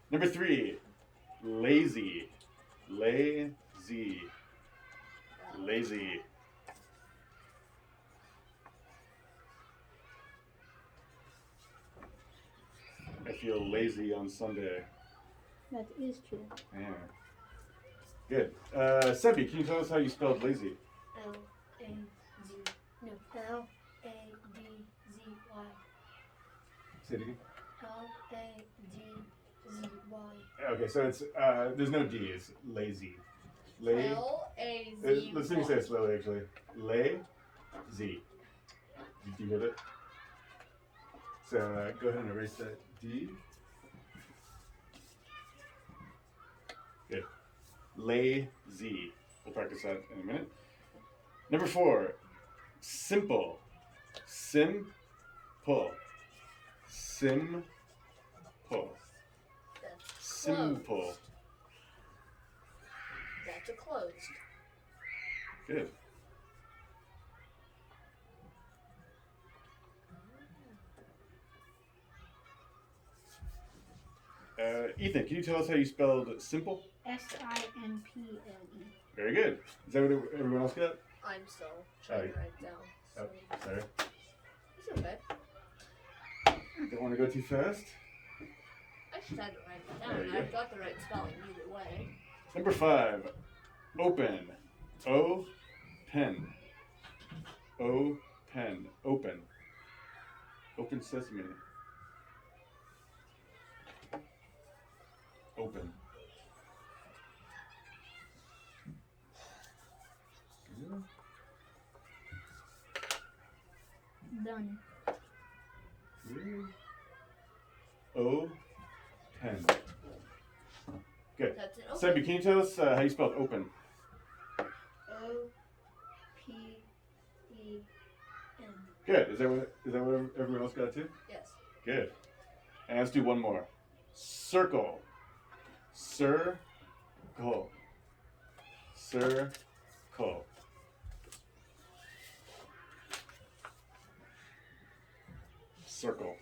Number three, lazy. Lazy. Lazy. I feel lazy on Sunday. That is true. Yeah. Good. Sebi, can you tell us how you spelled lazy? L-A-Z. No, L-A-D-Z-Y. Say it again. L-A-D-Z-Y. Okay, so it's there's no D. It's lazy. L-A-Z-Y. Let's see me say it slowly. Actually, lay Z. Did you get it? So go ahead and erase that D. Good. Lazy. We'll practice that in a minute. Number four, simple. Simple. Simple. That's Simple. closed. That's a closed. Good. Ethan, can you tell us how you spelled simple? S-I-M-P-L-E. Very good. Is that what everyone else got? I'm still trying to write it down. Oh, sorry. It's okay. Don't want to go too fast. I just had to write it There down. you go. I got the right spelling either way. Number five, Open. O, pen. O, pen. Open. Open sesame. Open. Done. O, pen. Good. That's an open. Sebi, can you tell us how you spell open? O-P-E-N. Good. Is that what everyone else got too? Yes. Good. And let's do one more. Circle. Circle. Circle. Circle.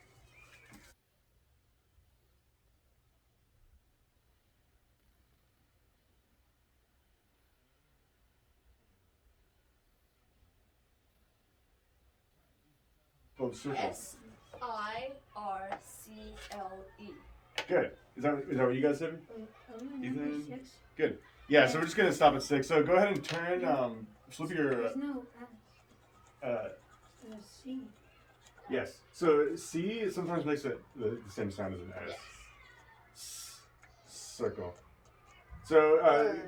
Oh, circle. S-I-R-C-L-E. Good. Is that what you guys said? Number Ethan? 6. Good. Yeah, so we're just gonna stop at 6. So go ahead and turn flip your There's no S. There's C. yes. So C sometimes makes it the same sound as an S. Yes. Circle. So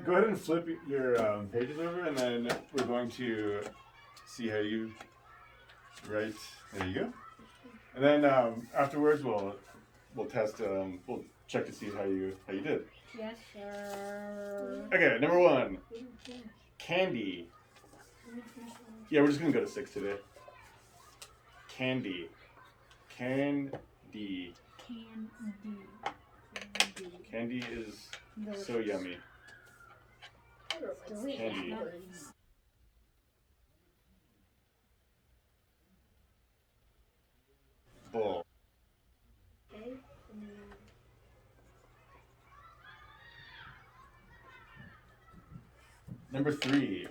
go ahead and flip your pages over, and then we're going to see how you write. There you go. And then afterwards, we'll test. We'll check to see how you did. Yes, sir. Okay, number 1, We didn't finish. candy. We didn't finish one. Yeah, we're just gonna go to 6 today. Candy. Candy. Candy is so yummy. Everyone's Candy. words. Bull. Okay. And then Number 3.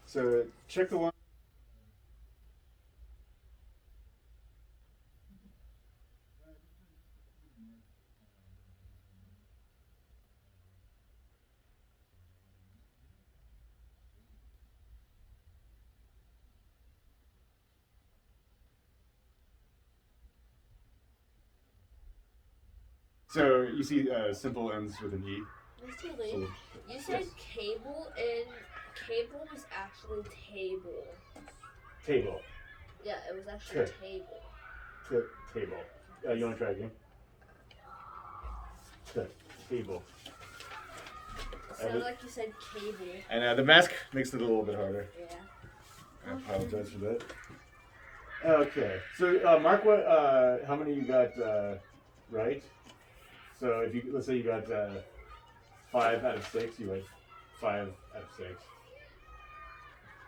So check the one. So you see simple ends with an E. Mr. Lee, you said Yes. cable, and cable was actually table. Table. Yeah, it was actually Okay. table. Table. You want to try again? Table. It sounded like you said cable. And the mask makes it a little bit harder. Yeah. I apologize for that. Okay, so mark what how many you got right. So if you let's say you got 5 out of 6, you had 5 out of 6.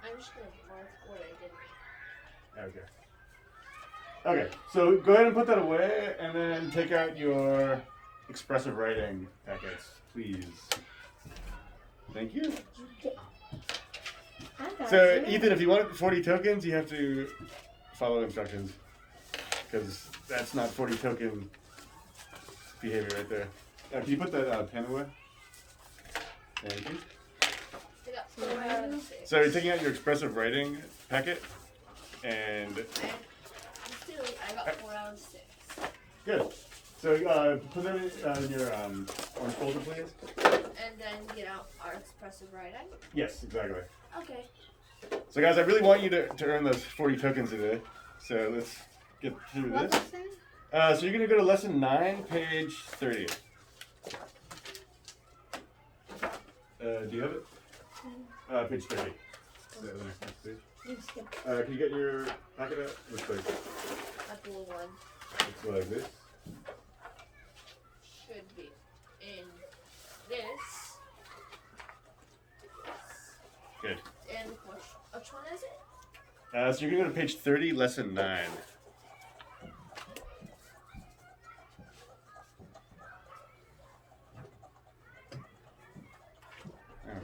I'm just gonna mark what I did. Okay. Okay, so go ahead and put that away, and then take out your expressive writing packets, please. Thank you. I got So, you. Ethan, if you want 40 tokens, you have to follow instructions. Because that's not 40 token behavior right there. Can you put that pen away? Thank you. I got 4 out of 6. So, you're taking out your expressive writing packet, and I got 4 out of 6. good. So, put them in your orange folder, please. And then get out our expressive writing. Yes, exactly. Okay. So, guys, I really want you to earn those 40 tokens today. So, let's get through What this. lesson? So, you're going to go to lesson 9, page 30. Do you have it? Page 30. So, the next page. You skipped. Can you get your packet out? Looks like, A blue one looks like this. should be in this. Good. And which one is it? So, you're going to go to page 30, lesson 9.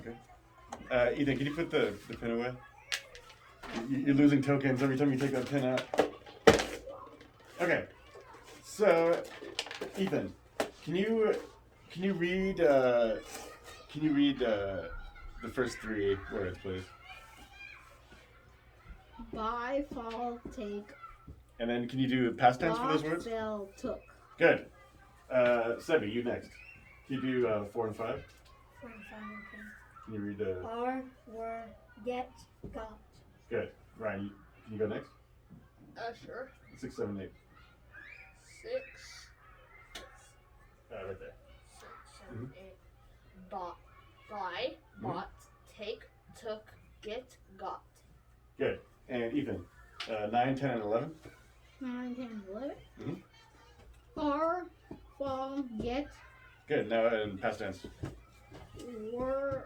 Okay. Ethan, can you put the pin away? You're losing tokens every time you take that pin out. Okay. So, Ethan, can you read the first 3 words, please? Buy, fall, take. And then can you do past tense for those Bought, words? fell, took. Good. Sebi, you next. Can you do 4 and 5? 4 and 5, okay. Can you read Are, were, get, got. Good. Ryan, can you go next? Sure. 6, 7, 8. 6, Right there. 6, 7, 8. Bought, buy, bought, take, took, get, got. Good. And Ethan, 9, 10, and 11. 9, 10, 11. Mhm. Are, fall, get, Good. Now in past tense. were,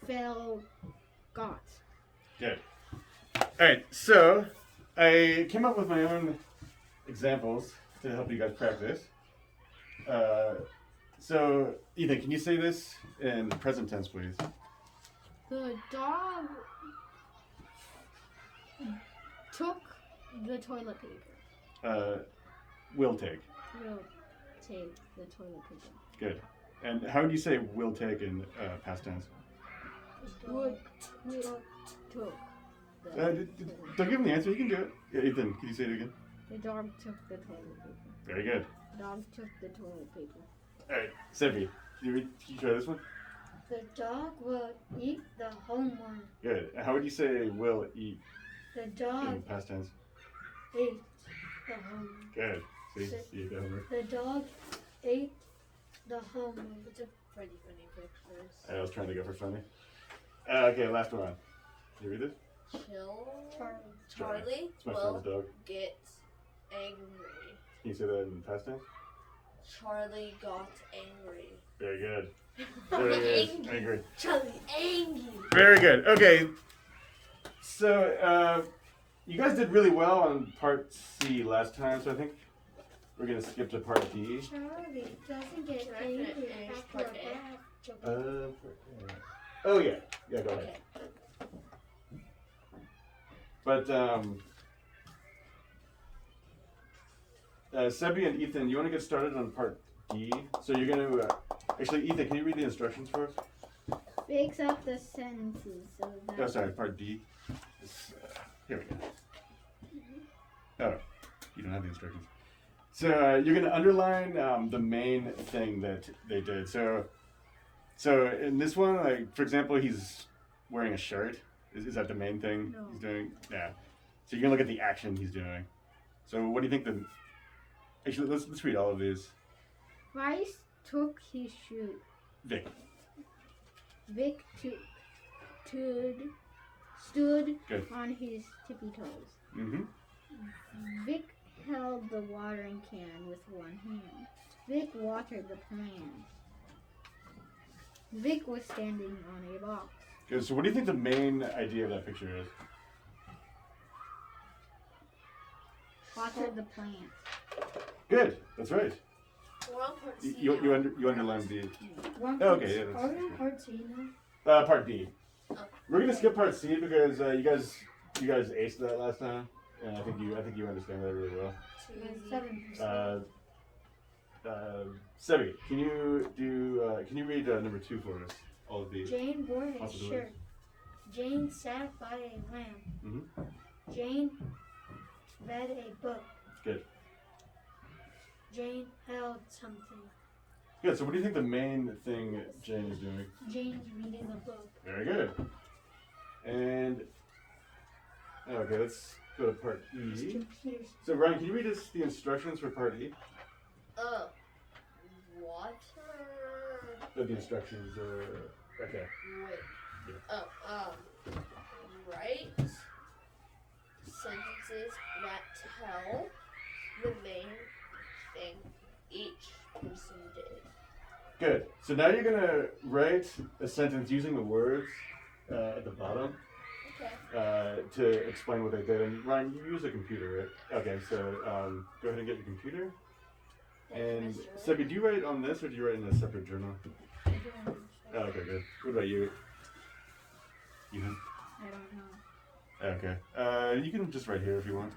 fell, got. Good. All right. So I came up with my own examples to help you guys practice. So Ethan, can you say this in present tense, please? The dog took the toilet paper. Will take. Will take the toilet paper. Good. And how would you say will take in past tense? Would took the Don't give him the answer. You can do it. Yeah, Ethan, can you say it again? The dog took the toilet paper. Very good. The dog took the toilet paper. All right, Sebi, can you try this one? The dog will eat the homework. Good. How would you say will eat The in dog past tense? ate the homework. Good. See, Sit. you got homework. The dog ate the homework. It's a pretty funny pictures. I was trying to go for funny. Okay, last one. Can you read this? Charlie It's my will friend's dog. get angry. Can you say that in past tense? Charlie got angry. Very good. There it is. Angry. Charlie angry. Very good. Okay. So, you guys did really well on part C last time, so I think we're going to skip to part D. Charlie doesn't get Can I angry finish after part a A? bath. Oh, yeah. Yeah, go ahead. Okay. But, Sebi and Ethan, you want to get started on part D? So you're going to, actually, Ethan, can you read the instructions for us? Fix up the sentences so that. Oh, sorry, part D. Here we go. Oh, you don't have the instructions. So you're going to underline the main thing that they did. So in this one, like for example, he's wearing a shirt. Is that the main thing No. he's doing? Yeah. So you're going to look at the action he's doing. So what do you think the... Actually, let's read all of these. Rice took his shoe. Vic. Vic stood Good. on his tippy toes. Mm-hmm. Vic held the watering can with one hand. Vic watered the plants. Vic was standing on a box. Good. So what do you think the main idea of that picture is? Watered the plants. Good. That's right. We're on part C You now. underlined the... One Oh, okay, yeah, Are we on part C now? part D. We're gonna skip part C because you guys aced that last time, and I think you understand that really well. Too easy. 7%. Sebi, can you read number 2 for us? All of these. Jane wore a possibilities. shirt. Jane sat by a lamp. Mhm. Jane read a book. Good. Jane held something. Good. So, what do you think the main thing Jane is doing? Jane's reading a book. Very good. And okay, let's go to part E. Computers. So, Ryan, can you read us the instructions for part E? Water. The instructions. Okay. Wait. Write sentences that tell the main thing each person did. Good. So now you're gonna write a sentence using the words at the bottom Okay. to explain what they did. And Ryan, you use a computer, right? Okay. So go ahead and get your computer. And Sebi, do you write on this or do you write in a separate journal? Oh, okay, good. What about you? You? I don't know. Okay. You can just write here if you want.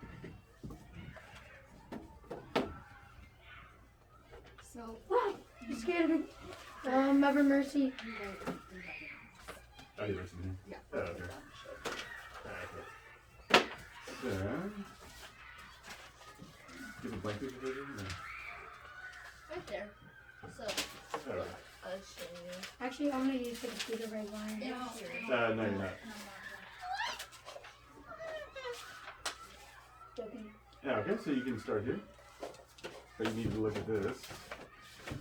So, you scared me. Mother Mercy. Oh, you wrote something here. Oh, okay. So, do you have a blank paper version? No. Right there. So, Oh, okay. I'll show you. Actually, I'm gonna use the computer right line. Here. No, you're not. Joking. Yeah, okay, so you can start here. But you need to look at this.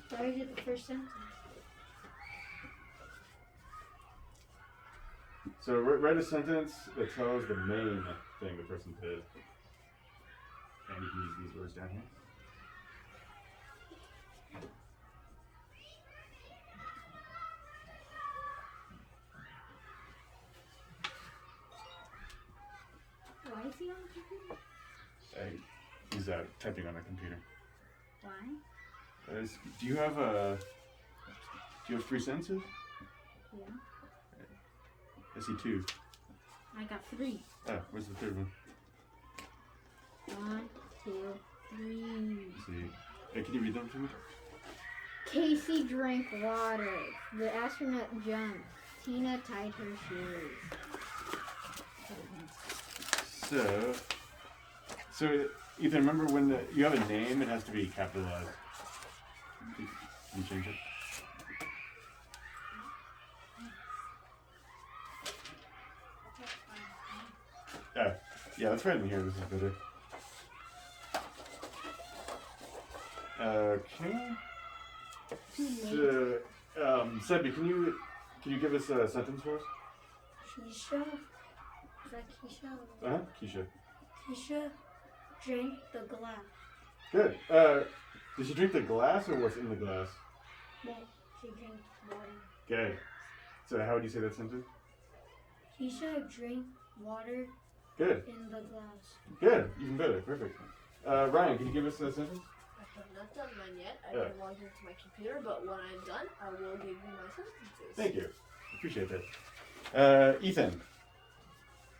Why is it the first sentence? So write a sentence that tells the main thing the person did. And you can use these words down here. Why is he on the computer? He's typing on a computer. Why? Do you have 3 sentences? Yeah. I see 2. I got 3. Oh, where's the third one? 1, 2, 3. Let's see. Hey, can you read them to me? Casey drank water. The astronaut jumped. Tina tied her shoes. So Ethan, remember when you have a name, it has to be capitalized. Can you change it? Yeah, let's write in here. This is better. Okay. So, Sebi, can you give us a sentence for us? Keisha. Is that Keisha? Keisha. Keisha drank the glass. Good. Did she drink the glass or what's in the glass? No, she drank water. Good. So how would you say that sentence? Keisha drank water Good. in the glass. Good. Even better. Perfect. Ryan, can you give us a sentence? I have not done mine yet. I Yeah. didn't log into my computer, but when I'm done, I will give you my sentences. Thank you. Appreciate that. Ethan,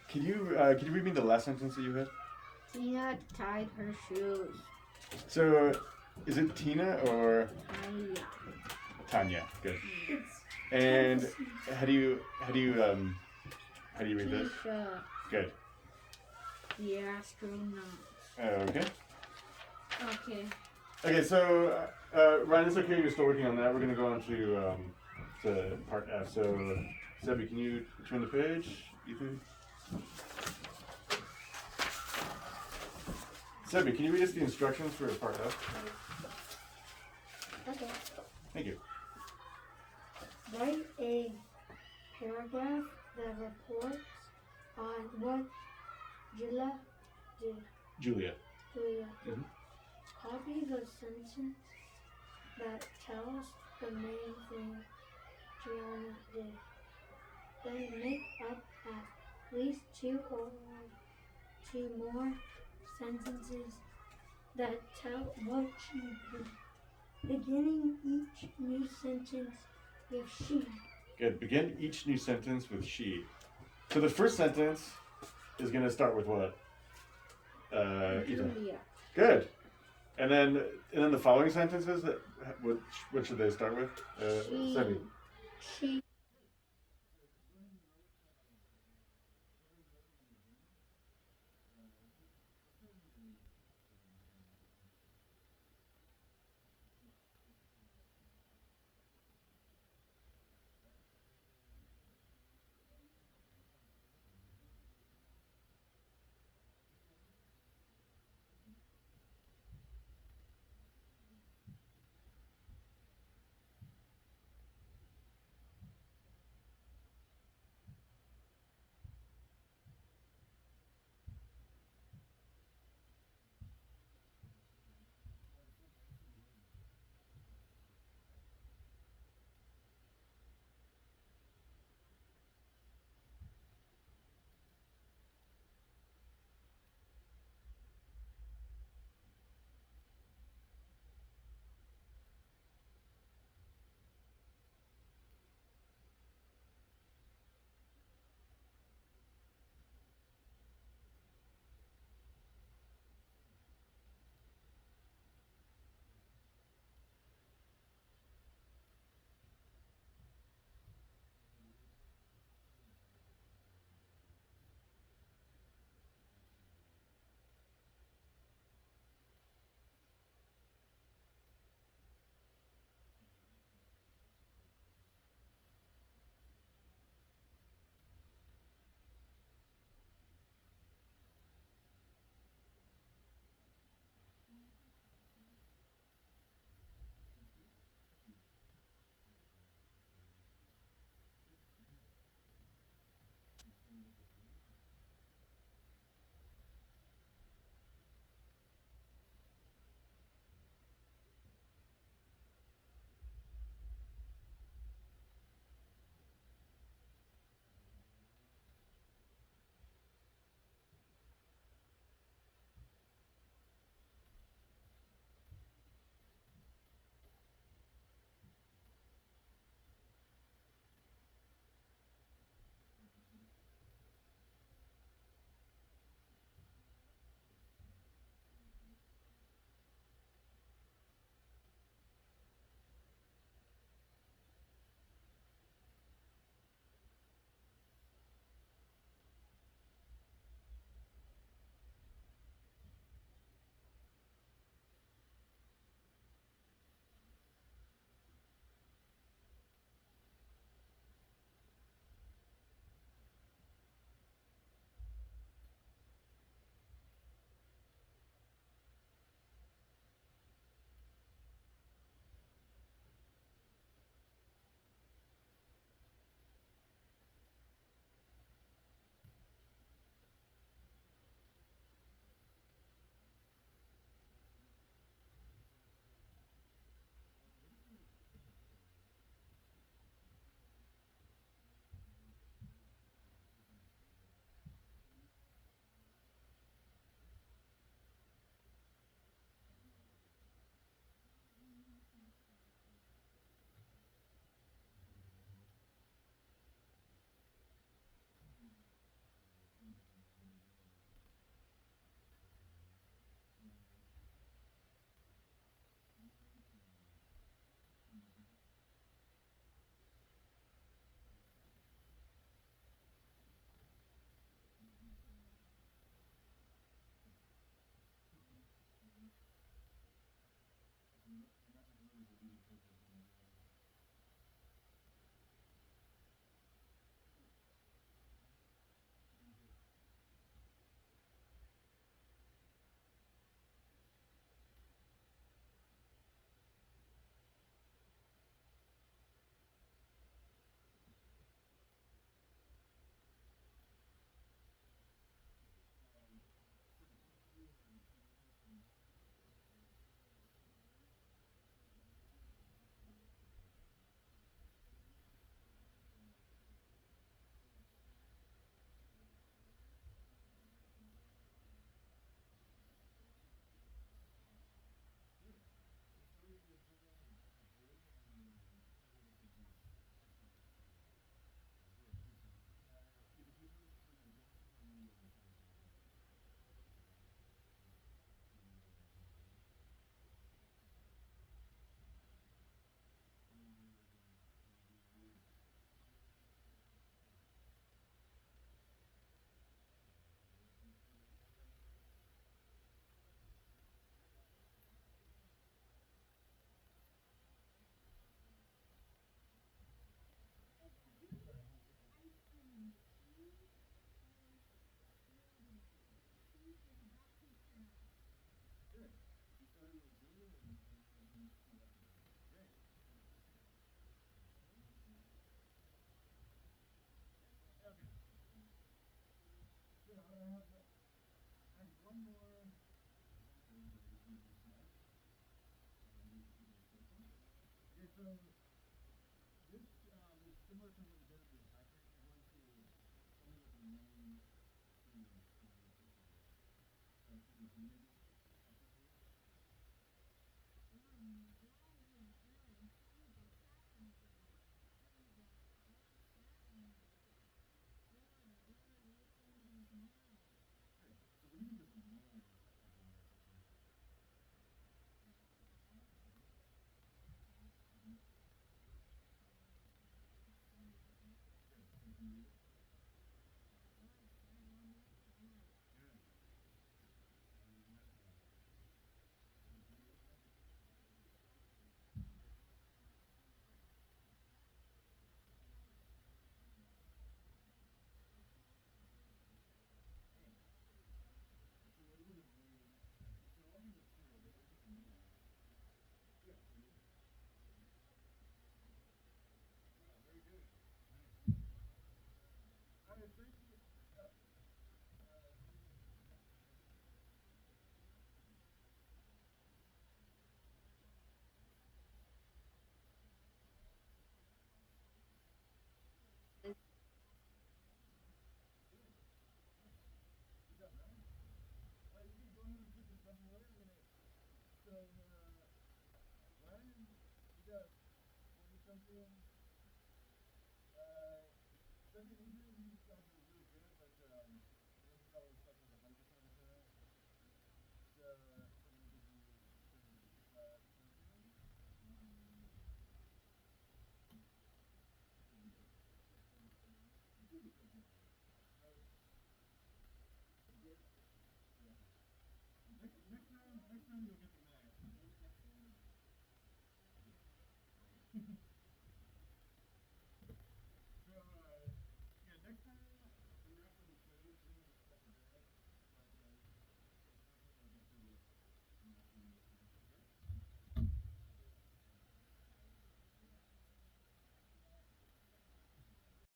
can you read me the last sentence that you had? Tina tied her shoes. So, is it Tina or Aya. Tanya? Good. It's And how do you read this? Keisha, Good. the astronaut. Okay. Okay. Okay. So, Ryan, it's okay. You're still working on that. We're gonna go on to part F. So, Sebi, can you turn the page? Ethan. Sebi, can you read us the instructions for part F? Okay. Thank you. Write a paragraph that reports on what Julia did. Julia. Julia did. Mhm. Copy the sentence that tells the main thing Juliana did. Then make up at least 2 or 2 more sentences that tell what she did. Beginning each new sentence with she. Good. Begin each new sentence with she. So the first sentence is going to start with what? Ethan. Julia. Good. And then the following sentences, what should they start with? She. Semi. She.